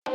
Hey,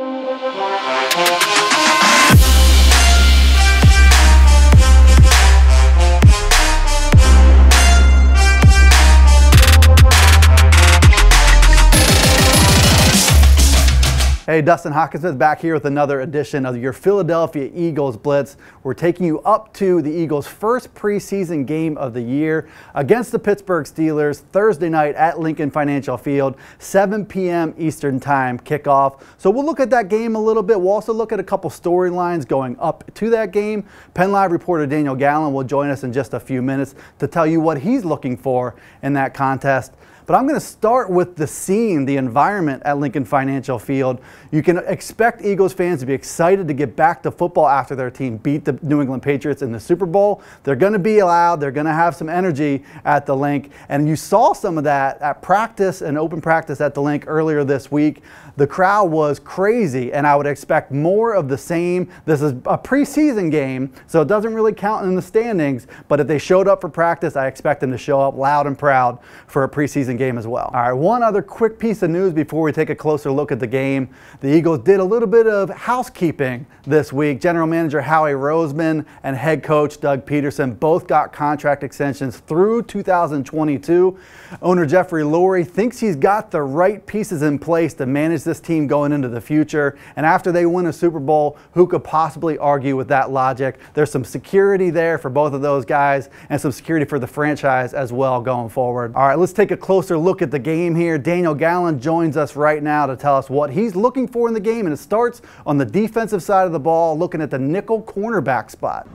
Dustin Hawkinsmith back here with another edition of your Philadelphia Eagles Blitz. We're taking you up to the Eagles' first preseason game of the year against the Pittsburgh Steelers Thursday night at Lincoln Financial Field, 7 p.m. Eastern Time kickoff. So we'll look at that game a little bit. We'll also look at a couple storylines going up to that game. PennLive reporter Daniel Gallen will join us in just a few minutes to tell you what he's looking for in that contest. But I'm going to start with the scene, the environment at Lincoln Financial Field. You can expect Eagles fans to be excited to get back to football after their team beat the New England Patriots in the Super Bowl. They're going to be loud. They're going to have some energy at the Link. And you saw some of that at practice and open practice at the Link earlier this week. The crowd was crazy, and I would expect more of the same. This is a preseason game, so it doesn't really count in the standings. But if they showed up for practice, I expect them to show up loud and proud for a preseason game as well. All right, one other quick piece of news before we take a closer look at the game. The Eagles did a little bit of housekeeping this week. General Manager Howie Roseman and head coach Doug Peterson both got contract extensions through 2022. Owner Jeffrey Lurie thinks he's got the right pieces in place to manage this team going into the future. And after they win a Super Bowl, who could possibly argue with that logic? There's some security there for both of those guys and some security for the franchise as well going forward. All right, let's take a closer look at the game here. Daniel Gallen joins us right now to tell us what he's looking for in the game, and it starts on the defensive side of the ball, looking at the nickel cornerback spot.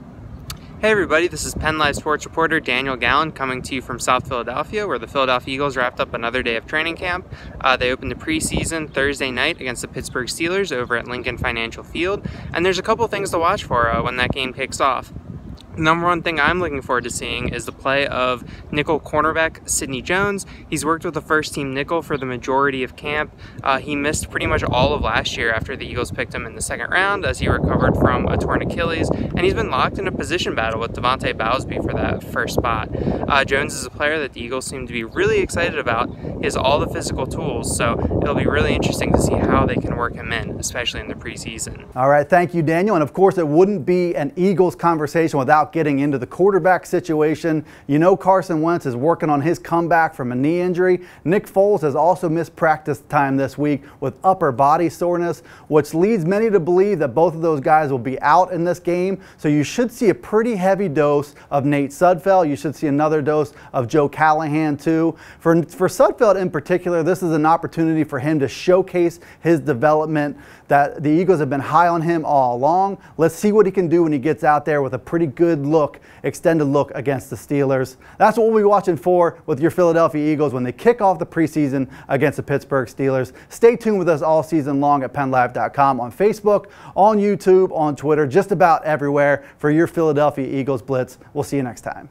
Hey everybody, this is PennLive sports reporter Daniel Gallen coming to you from South Philadelphia, where the Philadelphia Eagles wrapped up another day of training camp. They opened the preseason Thursday night against the Pittsburgh Steelers over at Lincoln Financial Field, and there's a couple things to watch for when that game kicks off. Number one thing I'm looking forward to seeing is the play of nickel cornerback Sidney Jones. He's worked with the first team nickel for the majority of camp. He missed pretty much all of last year after the Eagles picked him in the second round as he recovered from a torn Achilles, and he's been locked in a position battle with Devontae Bowsby for that first spot. Jones is a player that the Eagles seem to be really excited about. He has all the physical tools, so it'll be really interesting to see how they can work him in, especially in the preseason. All right, thank you, Daniel. And of course, it wouldn't be an Eagles conversation without getting into the quarterback situation. You know Carson Wentz is working on his comeback from a knee injury. Nick Foles has also missed practice time this week with upper body soreness, which leads many to believe that both of those guys will be out in this game. So you should see a pretty heavy dose of Nate Sudfeld. You should see another dose of Joe Callahan too. For Sudfeld in particular, this is an opportunity for him to showcase his development. That the Eagles have been high on him all along. Let's see what he can do when he gets out there with a pretty good look, extended look against the Steelers. That's what we'll be watching for with your Philadelphia Eagles when they kick off the preseason against the Pittsburgh Steelers. Stay tuned with us all season long at PennLive.com, on Facebook, on YouTube, on Twitter, just about everywhere for your Philadelphia Eagles Blitz. We'll see you next time.